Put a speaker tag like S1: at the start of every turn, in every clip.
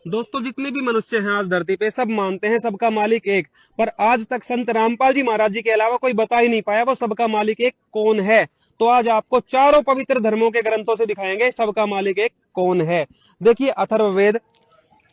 S1: दोस्तों जितने भी मनुष्य हैं आज धरती पे सब मानते हैं सबका मालिक एक, पर आज तक संत रामपाल जी महाराज जी के अलावा कोई बता ही नहीं पाया वो सबका मालिक एक कौन है। तो आज आपको चारों पवित्र धर्मों के ग्रंथों से दिखाएंगे सबका मालिक एक कौन है। देखिए अथर्ववेद,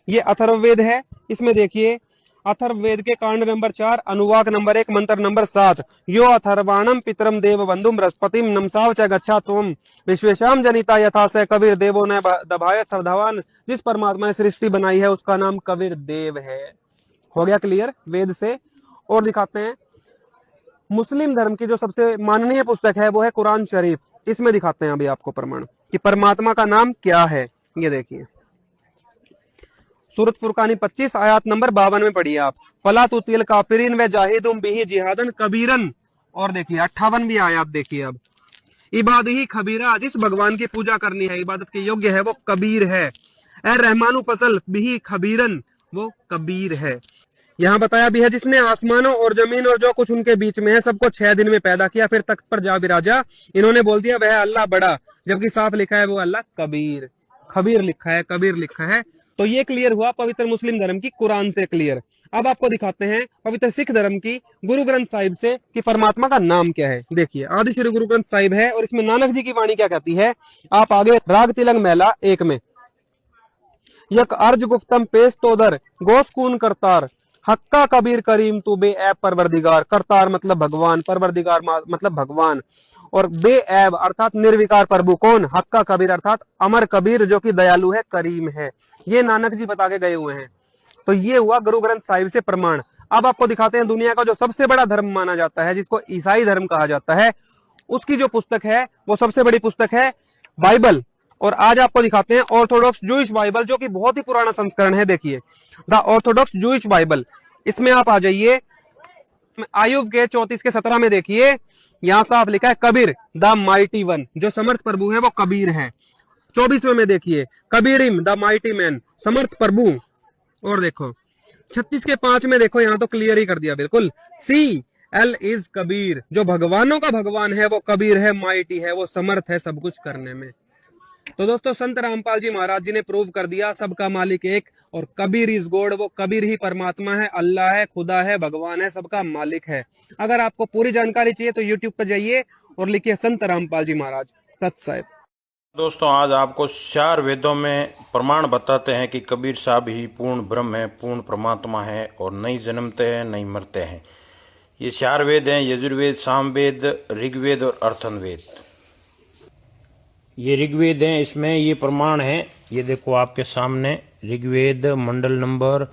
S1: ये अथर्ववेद है। इसमें देखिए अथर्ववेद के कांड नंबर 4, अनुवाक नंबर 1, मंत्र नंबर 7, यो अथर्वाणम पितरम देव बंधुम बृहस्पतिम नमसाव च गच्छा तुम विश्वेशम जनिता यथा से कबीर देवो ने दभायत सवधावान। जिस परमात्मा ने सृष्टि बनाई है उसका नाम कबीर देव है। हो गया क्लियर वेद से। और दिखाते हैं मुस्लिम धर्म की जो सबसे माननीय पुस्तक है वो है कुरान शरीफ। इसमें दिखाते हैं अभी आपको प्रमाण कि परमात्मा का नाम क्या है। ये देखिए सूरत फुरकानी 25 आयत नंबर 52 में पढ़िए आप, फला तुतिल काफिरीन व जाहिदुम बिही जिहादन कबीरन। और देखिए 58वीं आयत देखिए अब, इबाद ही खबीरा, जिस भगवान की पूजा करनी है इबादत के योग्य है वो कबीर है। ए रहमानु फसल बिही खबीरन, वो कबीर है। यहाँ बताया भी है जिसने आसमानों और जमीन और जो कुछ उनके बीच में है सबको 6 दिन में पैदा किया फिर तख्त पर जा विराजा। इन्होंने बोल दिया वह अल्लाह बड़ा, जबकि साफ लिखा है वो अल्लाह कबीर। खबीर लिखा है, कबीर लिखा है। तो ये क्लियर हुआ पवित्र मुस्लिम धर्म की कुरान से क्लियर। अब आपको दिखाते हैं पवित्र सिख धर्म की गुरु ग्रंथ साहिब से कि परमात्मा का नाम क्या है। देखिए आदि श्री गुरु ग्रंथ साहिब है और इसमें नानक जी की वाणी क्या कहती है। आप आगे राग तिलंग मेला 1 में, यक अर्ज गुफ्तम पेश तोदर गोस्कून करतार हक्का कबीर करीम तू बे ऐब परवरदिगार। करतार मतलब भगवान, परवरदिगार मतलब भगवान, और बे ऐब अर्थात निर्विकार प्रभु कौन, हक्का कबीर अर्थात अमर कबीर जो कि दयालु है, करीम है। ये नानक जी बता के गए हुए हैं। तो ये हुआ गुरु ग्रंथ साहिब से प्रमाण। अब आपको दिखाते हैं दुनिया का जो सबसे बड़ा धर्म माना जाता है जिसको ईसाई धर्म कहा जाता है, उसकी जो पुस्तक है वो सबसे बड़ी पुस्तक है बाइबल। और आज आपको दिखाते हैं ऑर्थोडॉक्स जूइश बाइबल जो कि बहुत ही पुराना संस्करण है। देखिए द ऑर्थोडॉक्स जूइश बाइबल, इसमें आप आ जाइए आयुब के 34 के 17 में देखिए यहां साफ लिखा है कबीर द माइटी वन, जो समर्थ प्रभु है वो कबीर है। 24वें में देखिए कबीरिम द माइटी मैन, समर्थ प्रभु। और देखो 36 के 5 में देखो यहां तो क्लियर ही कर दिया बिल्कुल, सी एल इज कबीर, जो भगवानों का भगवान है वो कबीर है, माइटी है, वो समर्थ है सब कुछ करने में। तो दोस्तों संत रामपाल जी महाराज जी ने प्रूव कर दिया सबका मालिक एक, और कबीर इज गॉड, वो कबीर ही परमात्मा है, अल्लाह है, खुदा है, भगवान है, सबका मालिक है। अगर आपको पूरी जानकारी चाहिए तो यूट्यूब पर जाइए और लिखिए संत रामपाल जी महाराज सत साहिब।
S2: दोस्तों आज आपको 4 वेदों में प्रमाण बताते हैं कि कबीर साहब ही पूर्ण ब्रह्म है, पूर्ण परमात्मा है और नहीं जन्मते हैं नहीं मरते हैं। ये 4 वेद हैं, यजुर्वेद, सामवेद, ऋग्वेद और अर्थनवेद। ये ऋग्वेद हैं, इसमें ये प्रमाण है। ये देखो आपके सामने ऋग्वेद मंडल नंबर,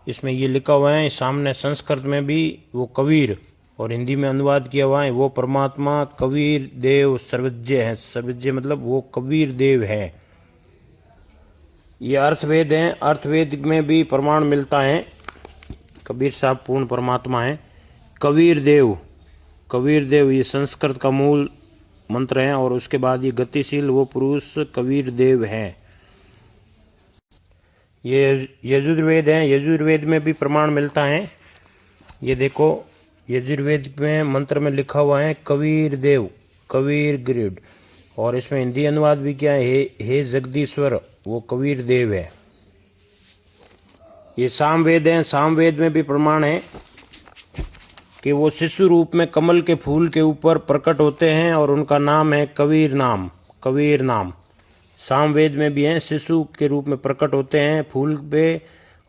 S2: इसमें ये लिखा हुआ है। सामने संस्कृत में भी वो कबीर और हिंदी में अनुवाद किया हुआ है, वो परमात्मा कबीर देव सर्वज्ञ है। सर्वज्ञ मतलब वो कबीर देव है। ये अर्थवेद हैं, अर्थवेद में भी प्रमाण मिलता है कबीर साहब पूर्ण परमात्मा है। कबीर देव ये संस्कृत का मूल मंत्र है और उसके बाद ये गतिशील वो पुरुष कबीर देव है। ये यजुर्वेद है, यजुर्वेद में भी प्रमाण मिलता है। ये देखो यजुर्वेद में मंत्र में लिखा हुआ है कबीर देव, कबीर ग्रीड, और इसमें हिंदी अनुवाद भी क्या है, हे जगदीश्वर, वो कबीर देव है। ये सामवेद हैं, सामवेद में भी प्रमाण है कि वो शिशु रूप में कमल के फूल के ऊपर प्रकट होते हैं और उनका नाम है कबीर नाम। कबीर नाम सामवेद में भी है, शिशु के रूप में प्रकट होते हैं फूल पे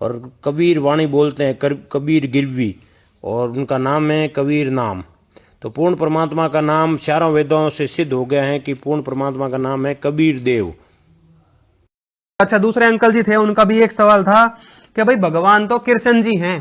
S2: और कबीर वाणी बोलते हैं, कबीर गिरवी, और उनका नाम है कबीर नाम। तो पूर्ण परमात्मा का नाम चारों वेदों से सिद्ध हो गया है कि पूर्ण परमात्मा का नाम है कबीर देव।
S1: अच्छा दूसरे अंकल जी थे, उनका भी एक सवाल था कि भाई भगवान तो कृष्ण जी हैं।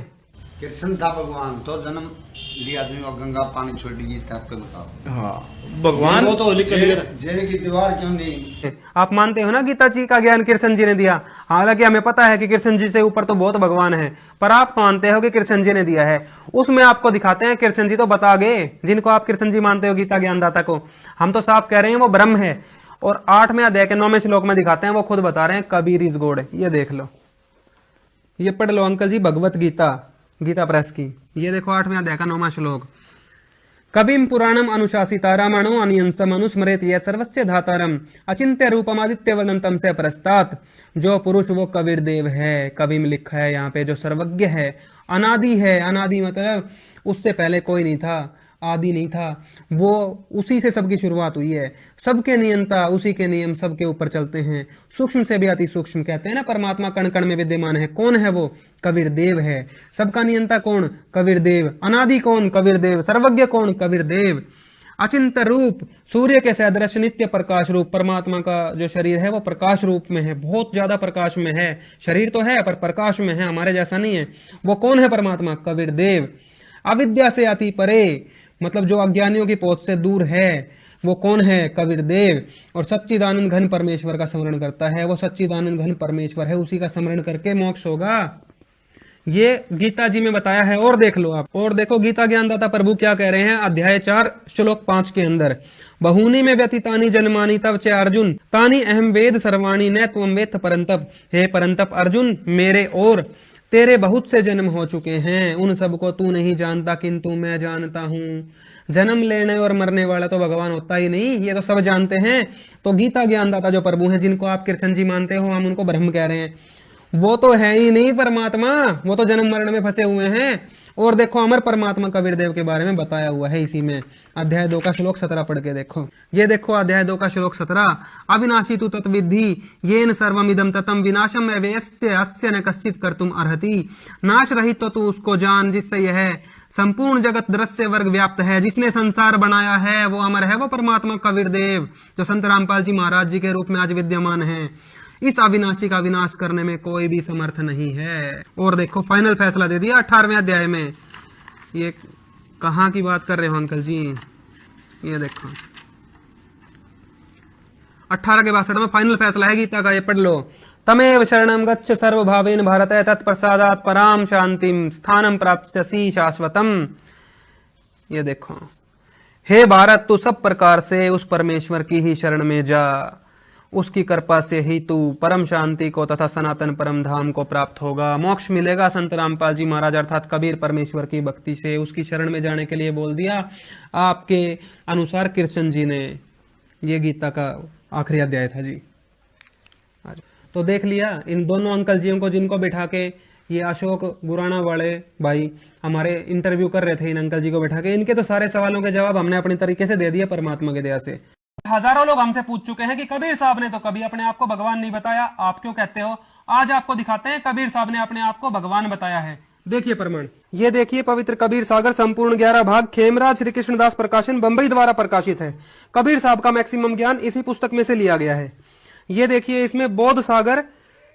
S3: कृष्ण था भगवान, तो जन्म लिया आदमी और गंगा पानी छोड़ दी, आपको बताओ।
S4: हाँ भगवान
S3: वो तो जेल की दीवार क्यों नहीं।
S1: आप मानते हो ना गीता जी का ज्ञान कृष्ण जी ने दिया, हालांकि हमें पता है कि कृष्ण जी से ऊपर तो बहुत भगवान है, पर आप मानते हो कि कृष्ण जी ने दिया है। उसमें आपको दिखाते हैं कृष्ण जी तो बता गए, जिनको आप कृष्ण जी मानते हो गीता ज्ञानदाता को, हम तो साफ कह रहे हैं वो ब्रह्म है। और 8वें अध्याय के 9वें श्लोक में दिखाते हैं, वो खुद बता रहे हैं कबीर इज गॉड। ये देख लो, ये पढ़ लो अंकल जी, भगवत गीता, गीता प्रेस की। ये देखो 8वें अध्याय का 9वां श्लोक, कविम पुराणम अनुशासिताराम अणो अनियंसम अनुस्मरेत यह सर्वस्य धातारम अचिंत्य रूपम आदित्य वर्णनतम से प्रस्तात। जो पुरुष वो कबीर देव है, कवि में लिखा है यहाँ पे, जो सर्वज्ञ है, अनादि है। अनादि मतलब उससे पहले कोई नहीं था, आदि नहीं था, वो उसी से सबकी शुरुआत हुई है। सबके नियंता, उसी के नियम सबके ऊपर चलते हैं। सूक्ष्म से भी अति सूक्ष्म, कहते हैं ना परमात्मा कण कण में विद्यमान है। कौन है वो? कबीर देव है। सबका नियंता कौन? कबीर देव। अनादि कौन? कबीर देव। सर्वज्ञ कौन? कबीर देव। अचिंत्य रूप, सूर्य के सदृश नित्य प्रकाश रूप। परमात्मा का जो शरीर है वो प्रकाश रूप में है, बहुत ज्यादा प्रकाश में है। शरीर तो है पर प्रकाश में है, हमारे जैसा नहीं है। वो कौन है? परमात्मा, कबीर देव। अविद्या से अति परे, मतलब जो अज्ञानियों की पहुंच से दूर है, वो कौन है? कबीर देव। और सच्चिदानंद घन परमेश्वर का स्मरण करता है, वो सच्चिदानंद घन परमेश्वर है, उसी का स्मरण करके मोक्ष होगा। ये गीता जी में बताया है। और देख लो आप, और देखो गीता ज्ञानदाता प्रभु क्या कह रहे हैं अध्याय 4 श्लोक 5 के अंदर। बहुनी में व्यतीतानि जन्मानि तव च अर्जुन तानि अहम वेद सर्वाणि न त्वं वेत्थ परंतप। हे परंतप अर्जुन, मेरे और तेरे बहुत से जन्म हो चुके हैं, उन सबको तू नहीं जानता, किंतु मैं जानता हूँ। जन्म लेने और मरने वाला तो भगवान होता ही नहीं, ये तो सब जानते हैं। तो गीता ज्ञानदाता जो प्रभु हैं, जिनको आप कृष्ण जी मानते हो, हम उनको ब्रह्म कह रहे हैं, वो तो है ही नहीं परमात्मा, वो तो जन्म मरण में फंसे हुए हैं। और देखो अमर परमात्मा कबीर देव के बारे में बताया हुआ है इसी में। अध्याय 2 का श्लोक 17 पढ़ के देखो। ये देखो अध्याय 2 का श्लोक 17। अविनाशी तु तत्विद्धि येन सर्वमिदं ततं विनाशम अव्ययस्य अस्य न कश्चित कर्तुम अर्हति। नाश रहित तो तू उसको जान जिससे यह संपूर्ण जगत दृश्य वर्ग व्याप्त है। जिसने संसार बनाया है वो अमर है, वो परमात्मा कबीर देव, जो संत रामपाल जी महाराज जी के रूप में आज विद्यमान है। इस अविनाशी का विनाश करने में कोई भी समर्थ नहीं है। और देखो फाइनल फैसला दे दिया 18वें अध्याय में। ये कहाँ की बात कर रहे हो अंकल जी? ये देखो 18 के 62 में फाइनल फैसला है गीता का, ये पढ़ लो। तमेव शरणं गच्छ सर्वभावेन भारत तत्प्रसादात् पराम शांतिम स्थानम प्राप्स्यसि शाश्वतम। ये देखो, हे भारत, तू सब प्रकार से उस परमेश्वर की ही शरण में जा, उसकी कृपा से ही तू परम शांति को तथा सनातन परम धाम को प्राप्त होगा। मोक्ष मिलेगा संत रामपाल जी महाराज अर्थात कबीर परमेश्वर की भक्ति से। उसकी शरण में जाने के लिए बोल दिया आपके अनुसार कृष्ण जी ने। ये गीता का आखिरी अध्याय था जी। तो देख लिया इन दोनों अंकल जियों को, जिनको बिठा के ये अशोक गुराना वाले भाई हमारे इंटरव्यू कर रहे थे, इन अंकल जी को बिठा के इनके तो सारे सवालों के जवाब हमने अपने तरीके से दे दिया परमात्मा की दया से। हजारों लोग हमसे पूछ चुके हैं कि कबीर साहब ने तो कभी अपने आप को भगवान नहीं बताया, आप क्यों कहते हो? आज आपको दिखाते हैं कबीर साहब ने अपने आप को भगवान बताया है। देखिए प्रमाण, ये देखिए पवित्र कबीर सागर संपूर्ण 11 भाग खेमराज श्री कृष्णदास प्रकाशन बंबई द्वारा प्रकाशित है। कबीर साहब का मैक्सिमम ज्ञान इसी पुस्तक में से लिया गया है। ये देखिए इसमें बोध सागर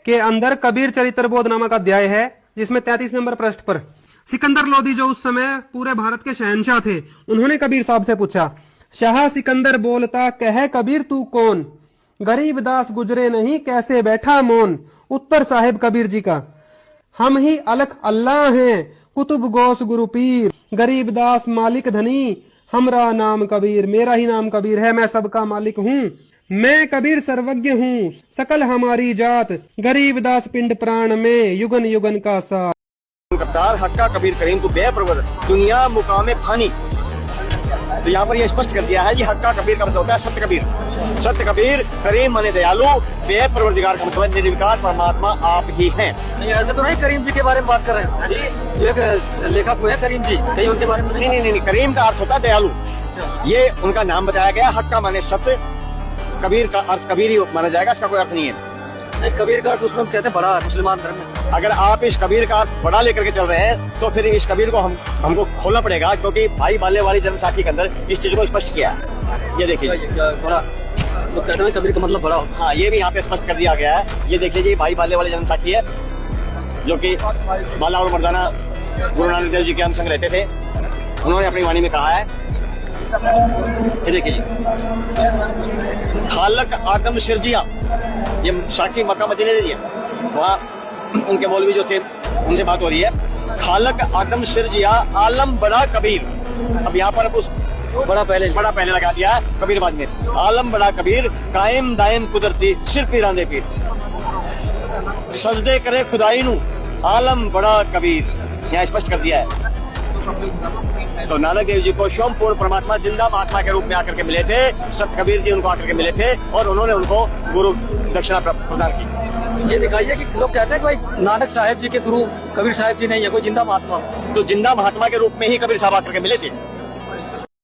S1: के अंदर कबीर चरित्र बोध नामक अध्याय है, जिसमें 33 नंबर पृष्ठ पर सिकंदर लोधी जो उस समय पूरे भारत के शहंशाह थे, उन्होंने कबीर साहब से पूछा, शाह सिकंदर बोलता कहे कबीर तू कौन, गरीब दास गुजरे नहीं कैसे बैठा मौन। उत्तर साहिब कबीर जी का, हम ही अलख अल्लाह हैं, कुतुब गौस गुरु पीर, गरीब दास मालिक धनी, हमरा नाम कबीर, मेरा ही नाम कबीर है, मैं सबका मालिक हूँ, मैं कबीर सर्वज्ञ हूँ, सकल हमारी जात, गरीब दास पिंड प्राण में युगन युगन का साथ।
S4: कप्तार हक्का कबीर करीम को बेप्रवद दुनिया मुकाम फानी। तो यहाँ पर ये स्पष्ट कर दिया है कि हक्का कबीर का मतलब होता है सत्य कबीर। सत्य कबीर करीम माने दयालु, बेप्रवदिगार का मतलब निर्विकार परमात्मा आप ही हैं।
S5: नहीं ऐसे तो नहीं करीम जी के बारे में बात कर रहे हैं जी। एक लेखक हुए हैं करीम जी, कहीं उनके बारे में
S4: नहीं, करीम का अर्थ होता है दयालु। ये उनका नाम बताया गया। हक्का माने सत्य, कबीर का अर्थ कबीर ही माना जाएगा, इसका कोई अर्थ नहीं है।
S5: कबीर का अर्थ उसमें कहते हैं बड़ा, मुसलमान धर्म में।
S4: अगर आप इस कबीर का अर्थ बड़ा लेकर के चल रहे हैं तो फिर इस कबीर को हमको खोलना पड़ेगा, क्योंकि भाई बाले वाली जन्म साखी के अंदर इस चीज को स्पष्ट किया है। ये देखिए
S5: बड़ा, तो कहते हैं कबीर का मतलब बड़ा।
S4: हाँ, ये भी यहाँ पे स्पष्ट कर दिया गया है। ये देखिए जी, भाई बाले वाली जन्म साखी है, जो कि बाला और मर्दाना गुरु नानक देव जी के हम संग रहते थे, उन्होंने अपनी वाणी में कहा है। ये देखिए जी, खालक आदम सिरजिया, ये साकी मक्का मदीने दे दिया, वहाँ उनके मौलवी जो थे उनसे बात हो रही है। खालक आदम सिरजिया आलम बड़ा कबीर। अब यहाँ पर उस बड़ा पहले लगा दिया है कबीर बाद में। आलम बड़ा कबीर कायम दायम कुदरती सिर पीरांदे पीर, सजदे करे खुदाई नू आलम बड़ा कबीर, यहाँ स्पष्ट कर दिया है। तो नानक देव जी को स्वयं पूर्ण परमात्मा जिंदा महात्मा के रूप में आकर के मिले थे। संत कबीर जी उनको आकर के मिले थे और उन्होंने उनको गुरु दक्षिणा प्रदान की।
S5: ये दिखाइए कि लोग कहते हैं कि भाई नानक साहिब जी के गुरु कबीर साहिब जी नहीं है, कोई जिंदा महात्मा।
S4: तो जिंदा महात्मा के रूप में ही कबीर साहब आकर के मिले थे।